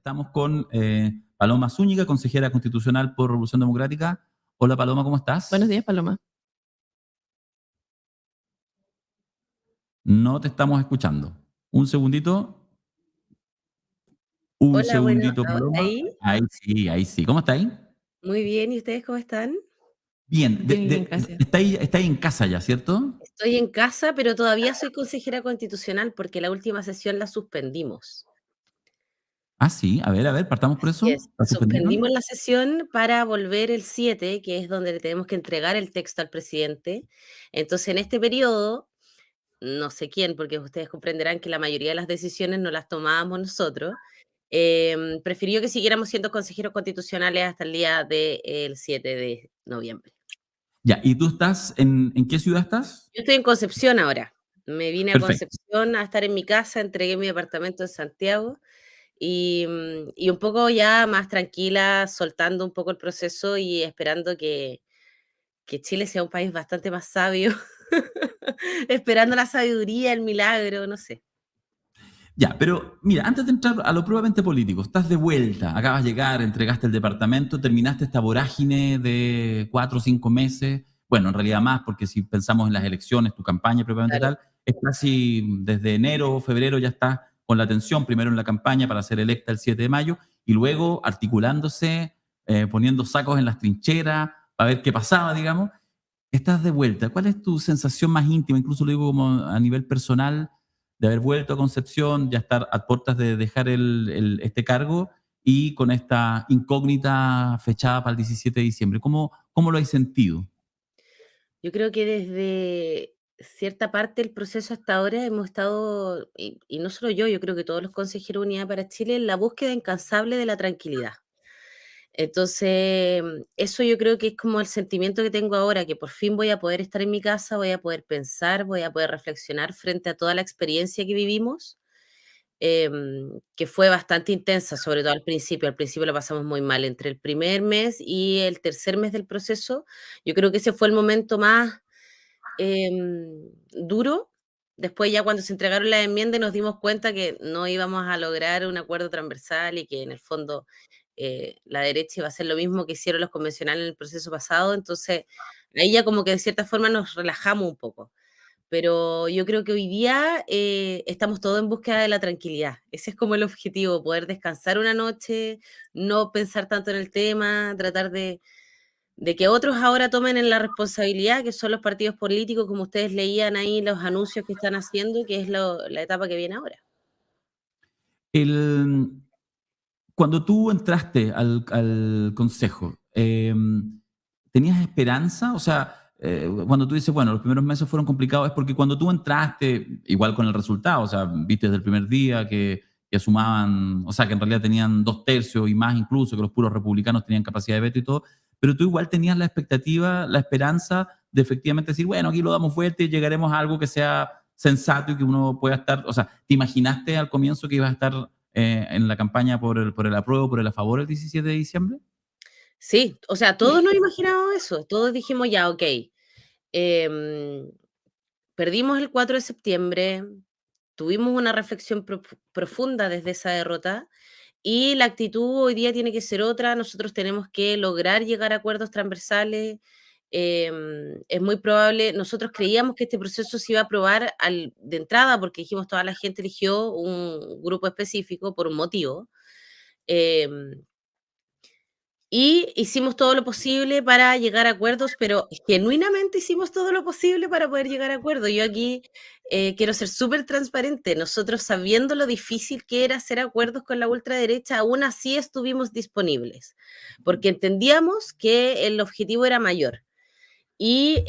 Estamos con Paloma Zúñiga, consejera constitucional por Revolución Democrática. Hola Paloma, ¿cómo Buenos estás? días, Paloma. No te estamos escuchando. Un segundito. Un Hola, bueno, segundito, Paloma. ¿ahí? Ahí sí, ahí sí. ¿Cómo está ahí? Muy bien, ¿y ustedes cómo están? Bien. Bien, gracias. Está ahí en casa ya, ¿cierto? Estoy en casa, pero todavía soy consejera constitucional porque la última sesión la suspendimos. Ah, sí. A ver, partamos por Así es, eso. ¿La suspendimos suspendieron? la sesión para volver el 7, que es donde le tenemos que entregar el texto al presidente. Entonces, en este periodo, no sé quién, porque ustedes comprenderán que la mayoría de las decisiones no las tomábamos nosotros, prefirió que siguiéramos siendo consejeros constitucionales hasta el día del 7 de noviembre. Ya, ¿y tú estás en qué ciudad estás? Yo estoy en Concepción ahora. Me vine a Perfecto. Concepción a estar en mi casa, entregué mi departamento en Santiago y un poco ya más tranquila, soltando un poco el proceso y esperando que Chile sea un país bastante más sabio, esperando la sabiduría, el milagro, no sé. Ya, pero mira, antes de entrar a lo puramente político, estás de vuelta, acabas de llegar, entregaste el departamento, terminaste esta vorágine de 4 o 5 meses, bueno, en realidad más, porque si pensamos en las elecciones, tu campaña propiamente Claro. tal, es casi desde enero o febrero ya estás con la atención, primero en la campaña para ser electa el 7 de mayo, y luego articulándose, poniendo sacos en las trincheras, para ver qué pasaba, digamos. Estás de vuelta. ¿Cuál es tu sensación más íntima? Incluso lo digo como a nivel personal, de haber vuelto a Concepción, ya estar a puertas de dejar este cargo y con esta incógnita fechada para el 17 de diciembre. ¿Cómo lo has sentido? Yo creo que desde cierta parte del proceso hasta ahora hemos estado, y no solo yo creo que todos los consejeros de Unidad para Chile, en la búsqueda incansable de la tranquilidad. Entonces, eso yo creo que es como el sentimiento que tengo ahora, que por fin voy a poder estar en mi casa, voy a poder pensar, voy a poder reflexionar frente a toda la experiencia que vivimos, que fue bastante intensa, sobre todo al principio. Al principio lo pasamos muy mal, entre el primer mes y el tercer mes del proceso. Yo creo que ese fue el momento más duro. Después ya cuando se entregaron las enmiendas nos dimos cuenta que no íbamos a lograr un acuerdo transversal y que en el fondo la derecha iba a hacer lo mismo que hicieron los convencionales en el proceso pasado. Entonces ahí ya como que de cierta forma nos relajamos un poco. Pero yo creo que hoy día estamos todos en búsqueda de la tranquilidad. Ese es como el objetivo, poder descansar una noche, no pensar tanto en el tema, tratar de que otros ahora tomen en la responsabilidad, que son los partidos políticos, como ustedes leían ahí los anuncios que están haciendo, que es la etapa que viene ahora. El, Cuando tú entraste al consejo, ¿tenías esperanza? O sea, cuando tú dices, bueno, los primeros meses fueron complicados, es porque cuando tú entraste, igual con el resultado, o sea, viste desde el primer día que sumaban, o sea, que en realidad tenían 2 tercios y más incluso, que los puros republicanos tenían capacidad de veto y todo, pero tú igual tenías la expectativa, la esperanza de efectivamente decir, bueno, aquí lo damos fuerte y llegaremos a algo que sea sensato y que uno pueda estar, o sea, ¿te imaginaste al comienzo que ibas a estar en la campaña por el apruebo, por el a favor el 17 de diciembre? Sí, o sea, todos nos imaginábamos eso, todos dijimos ya, ok, em, perdimos el 4 de septiembre, tuvimos una reflexión profunda desde esa derrota y la actitud hoy día tiene que ser otra. Nosotros tenemos que lograr llegar a acuerdos transversales. Es muy probable, nosotros creíamos que este proceso se iba a aprobar de entrada porque dijimos toda la gente eligió un grupo específico por un motivo. em, y hicimos todo lo posible para llegar a acuerdos, pero genuinamente hicimos todo lo posible para poder llegar a acuerdos. Yo aquí quiero ser súper transparente. Nosotros, sabiendo lo difícil que era hacer acuerdos con la ultraderecha, aún así estuvimos disponibles, porque entendíamos que el objetivo era mayor. Y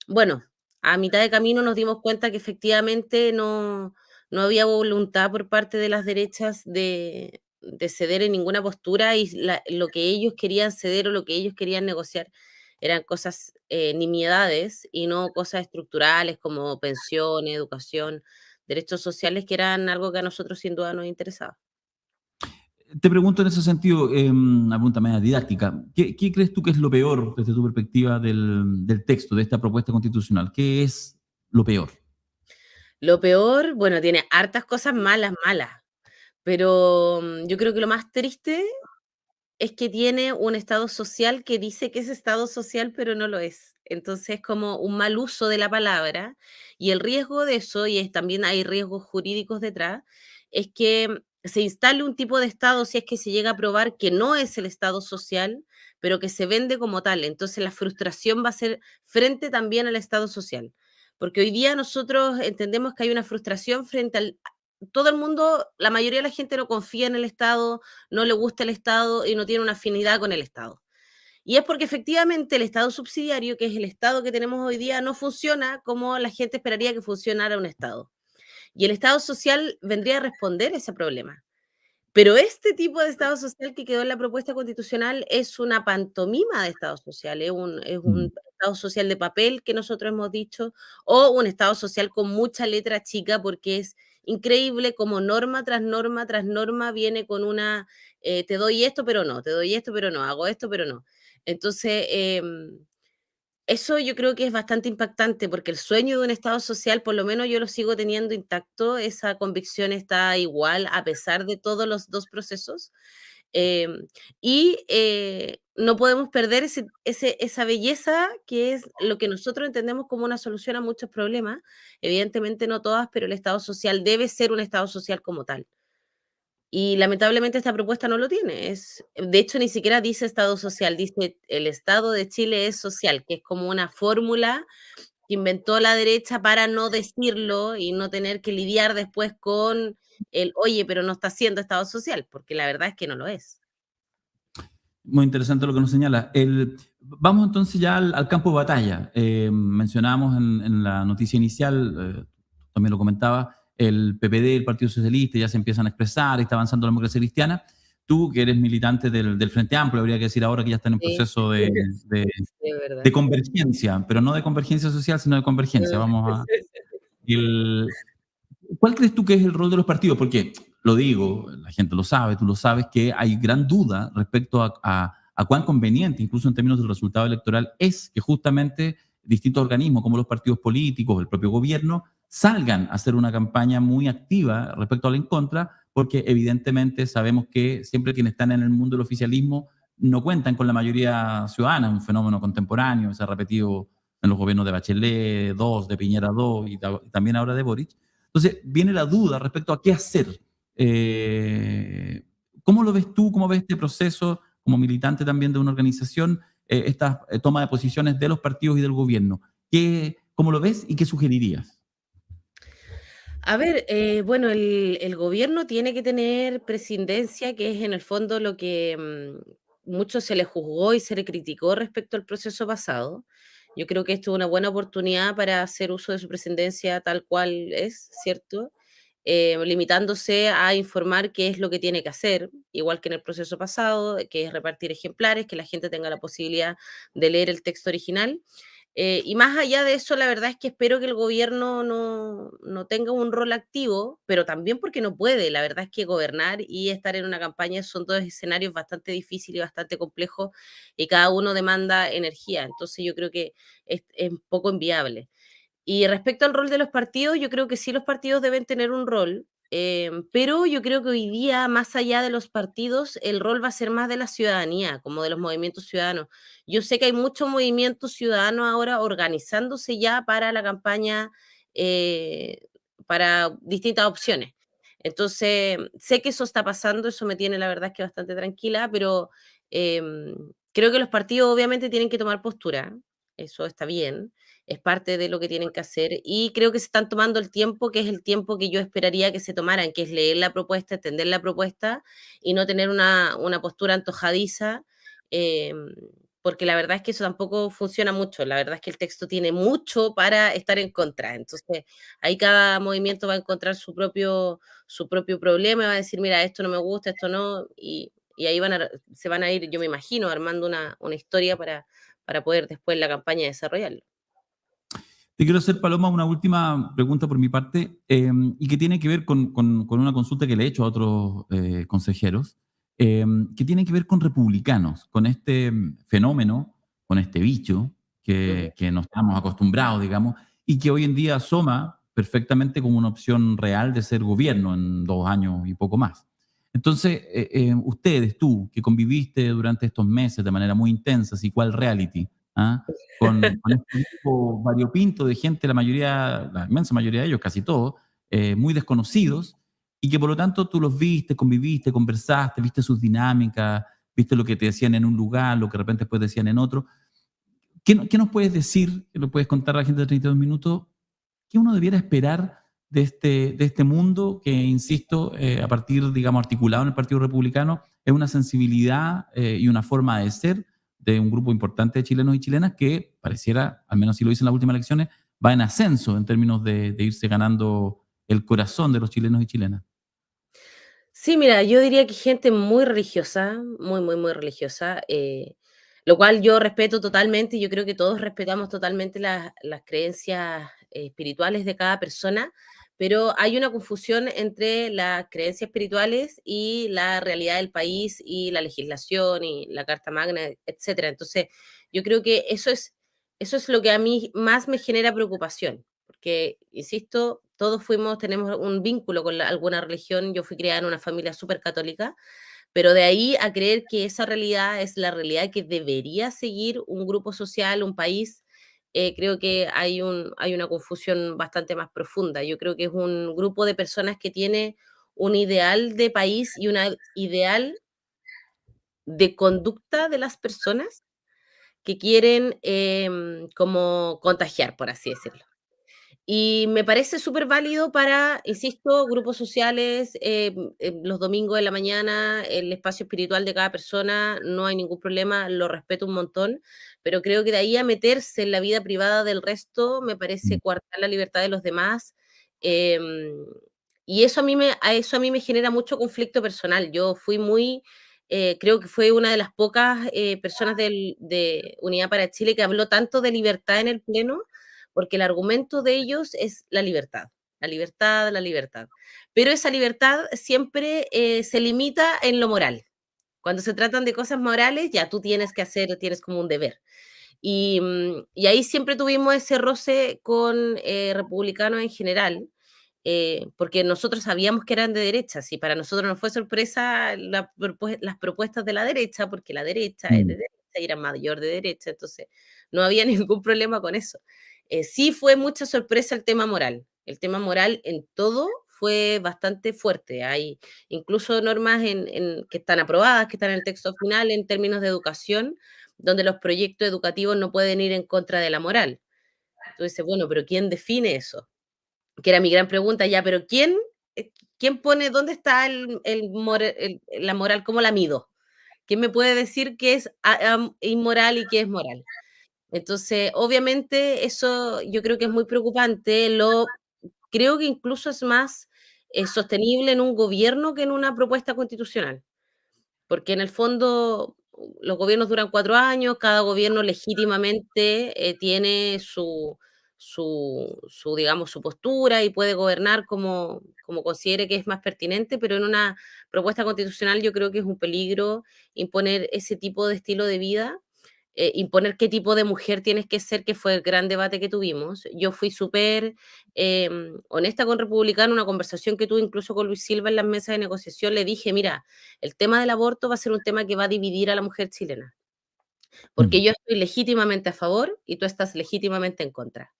bueno, a mitad de camino nos dimos cuenta que efectivamente no había voluntad por parte de las derechas de ceder en ninguna postura y lo que ellos querían ceder o lo que ellos querían negociar eran cosas, nimiedades y no cosas estructurales como pensiones, educación, derechos sociales, que eran algo que a nosotros sin duda nos interesaba. Te pregunto en ese sentido, una pregunta media didáctica. ¿Qué crees tú que es lo peor desde tu perspectiva del texto, de esta propuesta constitucional? ¿Qué es lo peor? Lo peor, bueno, tiene hartas cosas malas, malas. Pero yo creo que lo más triste es que tiene un estado social que dice que es estado social, pero no lo es. Entonces, como un mal uso de la palabra, y el riesgo de eso, y también hay riesgos jurídicos detrás, es que se instale un tipo de estado si es que se llega a probar que no es el estado social, pero que se vende como tal. Entonces, la frustración va a ser frente también al estado social. Porque hoy día nosotros entendemos que hay una frustración frente al... Todo el mundo, la mayoría de la gente no confía en el Estado, no le gusta el Estado y no tiene una afinidad con el Estado. Y es porque efectivamente el Estado subsidiario, que es el Estado que tenemos hoy día, no funciona como la gente esperaría que funcionara un Estado. Y el Estado social vendría a responder a ese problema. Pero este tipo de Estado social que quedó en la propuesta constitucional es una pantomima de Estado social, es un Mm. Estado social de papel que nosotros hemos dicho, o un Estado social con mucha letra chica, porque es increíble como norma tras norma tras norma viene con una, te doy esto, pero no, te doy esto, pero no, hago esto, pero no. Entonces, eso yo creo que es bastante impactante, porque el sueño de un Estado social, por lo menos yo lo sigo teniendo intacto, esa convicción está igual a pesar de todos los 2 procesos, no podemos perder esa belleza que es lo que nosotros entendemos como una solución a muchos problemas, evidentemente no todas, pero el Estado social debe ser un Estado social como tal. Y lamentablemente esta propuesta no lo tiene. De hecho, ni siquiera dice Estado social, dice el Estado de Chile es social, que es como una fórmula que inventó la derecha para no decirlo y no tener que lidiar después con el, oye, pero no está siendo Estado social, porque la verdad es que no lo es. Muy interesante lo que nos señala. Vamos entonces ya al campo de batalla. Mencionábamos en la noticia inicial, también lo comentaba, el PPD, el Partido Socialista, ya se empiezan a expresar, está avanzando la democracia cristiana. Tú, que eres militante del Frente Amplio, habría que decir ahora que ya están en Sí, proceso de, sí, es verdad. de convergencia, pero no de convergencia social, sino de convergencia. El, ¿Cuál crees tú que es el rol de los partidos? Porque lo digo, la gente lo sabe, tú lo sabes, que hay gran duda respecto a cuán conveniente, incluso en términos del resultado electoral, es que justamente distintos organismos como los partidos políticos, el propio gobierno, salgan a hacer una campaña muy activa respecto a la en contra, porque evidentemente sabemos que siempre quienes están en el mundo del oficialismo no cuentan con la mayoría ciudadana, un fenómeno contemporáneo, se ha repetido en los gobiernos de Bachelet 2, de Piñera 2 y también ahora de Boric. Entonces, viene la duda respecto a qué hacer. Eh, ¿Cómo lo ves tú? ¿Cómo ves este proceso como militante también de una organización, esta toma de posiciones de los partidos y del gobierno? ¿Cómo lo ves y qué sugerirías? A ver, bueno, el gobierno tiene que tener presidencia, que es en el fondo lo que mucho se le juzgó y se le criticó respecto al proceso pasado. Yo creo que esto es una buena oportunidad para hacer uso de su presidencia tal cual es, ¿cierto? Limitándose a informar qué es lo que tiene que hacer, igual que en el proceso pasado, que es repartir ejemplares, que la gente tenga la posibilidad de leer el texto original. Y más allá de eso, la verdad es que espero que el gobierno no tenga un rol activo, pero también porque no puede. La verdad es que gobernar y estar en una campaña son dos escenarios bastante difíciles y bastante complejos y cada uno demanda energía. Entonces yo creo que es un poco inviable. Y respecto al rol de los partidos, yo creo que sí los partidos deben tener un rol, pero yo creo que hoy día, más allá de los partidos, el rol va a ser más de la ciudadanía, como de los movimientos ciudadanos. Yo sé que hay mucho movimiento ciudadano ahora organizándose ya para la campaña, eh, para distintas opciones. Entonces, sé que eso está pasando, eso me tiene la verdad es que bastante tranquila, pero creo que los partidos obviamente tienen que tomar postura, eso está bien, es parte de lo que tienen que hacer y creo que se están tomando el tiempo, que es el tiempo que yo esperaría que se tomaran, que es leer la propuesta, entender la propuesta y no tener una postura antojadiza, porque la verdad es que eso tampoco funciona mucho. La verdad es que el texto tiene mucho para estar en contra. Entonces, ahí cada movimiento va a encontrar su propio problema y va a decir, mira, esto no me gusta, esto no, y ahí se van a ir, yo me imagino, armando una historia para poder después la campaña desarrollarlo. Te quiero hacer, Paloma, una última pregunta por mi parte, y que tiene que ver con una consulta que le he hecho a otros consejeros, que tiene que ver con republicanos, con este fenómeno, con este bicho Ujú. que no estamos acostumbrados, digamos, y que hoy en día asoma perfectamente como una opción real de ser gobierno en 2 años y poco más. Entonces, ustedes, tú, que conviviste durante estos meses de manera muy intensa, así cual reality, ¿ah? Con este grupo variopinto de gente, la mayoría, la inmensa mayoría de ellos, casi todos, muy desconocidos, y que por lo tanto tú los viste, conviviste, conversaste, viste sus dinámicas, viste lo que te decían en un lugar, lo que de repente después decían en otro. ¿Qué nos puedes decir, qué le puedes contar a la gente de 32 minutos, qué uno debiera esperar de este mundo que, insisto, a partir, digamos, articulado en el Partido Republicano, es una sensibilidad y una forma de ser de un grupo importante de chilenos y chilenas que pareciera, al menos si lo dicen las últimas elecciones, va en ascenso en términos de irse ganando el corazón de los chilenos y chilenas? Sí, mira, yo diría que gente muy religiosa, muy, muy, muy religiosa, lo cual yo respeto totalmente, y yo creo que todos respetamos totalmente las creencias espirituales de cada persona, pero hay una confusión entre las creencias espirituales y la realidad del país y la legislación y la Carta Magna, etcétera. Entonces, yo creo que eso es lo que a mí más me genera preocupación, porque, insisto, todos tenemos un vínculo con alguna religión. Yo fui criada en una familia súper católica, pero de ahí a creer que esa realidad es la realidad que debería seguir un grupo social, un país, creo que hay una confusión bastante más profunda. Yo creo que es un grupo de personas que tiene un ideal de país y un ideal de conducta de las personas que quieren como contagiar, por así decirlo. Y me parece súper válido para, insisto, grupos sociales, los domingos de la mañana, el espacio espiritual de cada persona, no hay ningún problema, lo respeto un montón, pero creo que de ahí a meterse en la vida privada del resto, me parece Mm. coartar la libertad de los demás. em, y eso a mí me genera mucho conflicto personal. Yo fui creo que fue una de las pocas personas de Unidad para Chile que habló tanto de libertad en el Pleno, porque el argumento de ellos es la libertad, la libertad, la libertad. Pero esa libertad siempre se limita en lo moral. Cuando se tratan de cosas morales, ya tú tienes que hacer, tienes como un deber. Y ahí siempre tuvimos ese roce con republicanos en general, porque nosotros sabíamos que eran de derecha, y para nosotros no fue sorpresa las propuestas de la derecha, porque la derecha es de Mm. derecha y era mayor de derecha, entonces no había ningún problema con eso. Sí fue mucha sorpresa el tema moral. El tema moral en todo fue bastante fuerte. Hay incluso normas que están aprobadas, que están en el texto final en términos de educación, donde los proyectos educativos no pueden ir en contra de la moral. Entonces, bueno, pero ¿quién define eso? Que era mi gran pregunta, ya, pero ¿quién pone, dónde está la moral? ¿Cómo la mido? ¿Quién me puede decir qué es inmoral y qué es moral? Entonces, obviamente, eso yo creo que es muy preocupante. Creo que incluso es más sostenible en un gobierno que en una propuesta constitucional, porque en el fondo los gobiernos duran 4 años, cada gobierno legítimamente tiene digamos, su postura y puede gobernar como considere que es más pertinente, pero en una propuesta constitucional yo creo que es un peligro imponer ese tipo de estilo de vida, imponer qué tipo de mujer tienes que ser, que fue el gran debate que tuvimos. Yo fui súper honesta con Republicano, una conversación que tuve incluso con Luis Silva en las mesas de negociación, le dije, mira, el tema del aborto va a ser un tema que va a dividir a la mujer chilena, porque Mm. yo estoy legítimamente a favor y tú estás legítimamente en contra.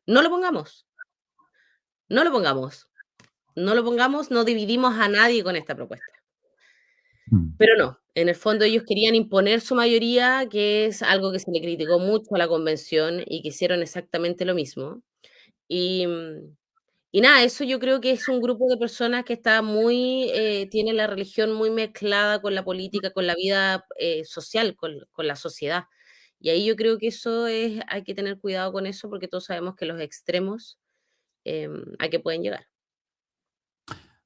No lo pongamos, no lo pongamos, no lo pongamos, no dividimos a nadie con esta propuesta. Mm. Pero no, en el fondo ellos querían imponer su mayoría, que es algo que se le criticó mucho a la convención y que hicieron exactamente lo mismo. Y, y nada, eso yo creo que es un grupo de personas que tiene la religión muy mezclada con la política, con la vida social, con la sociedad. Y ahí yo creo que hay que tener cuidado con eso porque todos sabemos que los extremos a que pueden llegar.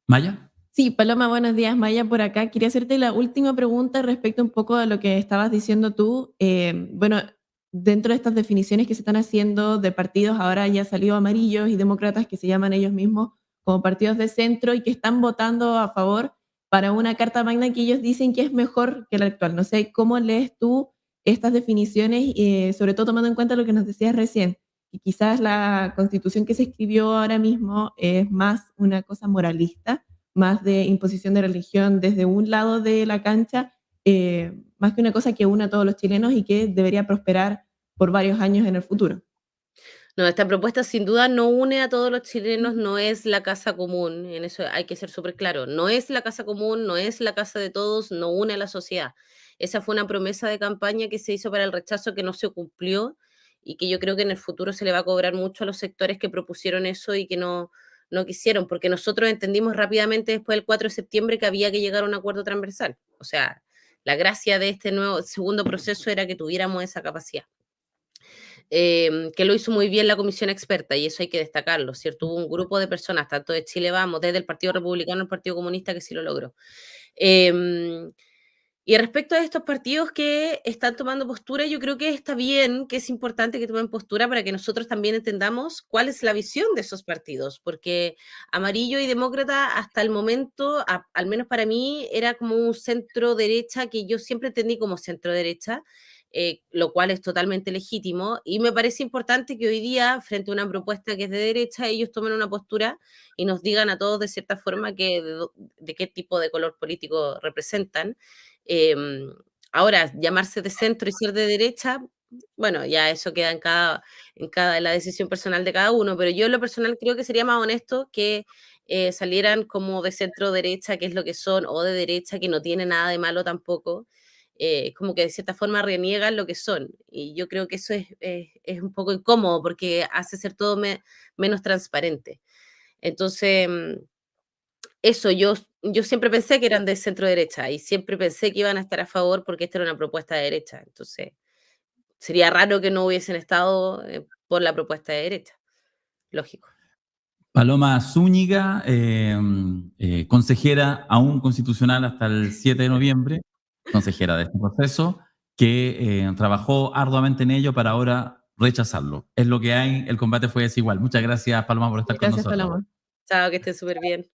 ¿Maya? Sí, Paloma, buenos días. Maya por acá. Quería hacerte la última pregunta respecto un poco a lo que estabas diciendo tú. Bueno, dentro de estas definiciones que se están haciendo de partidos, ahora ya salió amarillos y demócratas que se llaman ellos mismos como partidos de centro y que están votando a favor para una carta magna que ellos dicen que es mejor que la actual. No sé, ¿cómo lees tú estas definiciones, sobre todo tomando en cuenta lo que nos decías recién, que quizás la constitución que se escribió ahora mismo es más una cosa moralista? más de imposición de religión desde un lado de la cancha, más que una cosa que una a todos los chilenos y que debería prosperar por varios años en el futuro. No, esta propuesta sin duda no une a todos los chilenos, no es la casa común, en eso hay que ser súper claro. No es la casa común, no es la casa de todos, no une a la sociedad. Esa fue una promesa de campaña que se hizo para el rechazo que no se cumplió y que yo creo que en el futuro se le va a cobrar mucho a los sectores que propusieron eso y que no quisieron, porque nosotros entendimos rápidamente después del 4 de septiembre que había que llegar a un acuerdo transversal. O sea, la gracia de este nuevo segundo proceso era que tuviéramos esa capacidad. Que lo hizo muy bien la comisión experta y eso hay que destacarlo, ¿cierto? Hubo un grupo de personas, tanto de Chile Vamos, desde el Partido Republicano al Partido Comunista, que sí lo logró. Em, y respecto a estos partidos que están tomando postura, yo creo que está bien, que es importante que tomen postura para que nosotros también entendamos cuál es la visión de esos partidos, porque Amarillo y Demócrata hasta el momento, al menos para mí, era como un centro derecha que yo siempre entendí como centro derecha, lo cual es totalmente legítimo y me parece importante que hoy día, frente a una propuesta que es de derecha, ellos tomen una postura y nos digan a todos de cierta forma de qué tipo de color político representan. Em, Ahora, llamarse de centro y ser de derecha, bueno, ya eso queda la decisión personal de cada uno, pero yo en lo personal creo que sería más honesto que salieran como de centro derecha, que es lo que son, o de derecha, que no tiene nada de malo tampoco, como que de cierta forma reniegan lo que son. Y yo creo que eso es un poco incómodo porque hace ser todo menos transparente. Entonces, eso, yo siempre pensé que eran de centro derecha y siempre pensé que iban a estar a favor porque esta era una propuesta de derecha. Entonces, sería raro que no hubiesen estado por la propuesta de derecha. Lógico. Paloma Zúñiga, consejera aún constitucional hasta el 7 de noviembre, consejera de este proceso, que trabajó arduamente en ello para ahora rechazarlo. Es lo que hay, el combate fue desigual. Muchas gracias, Paloma, por estar con Gracias, nosotros. Paloma. Chao, que estén súper bien.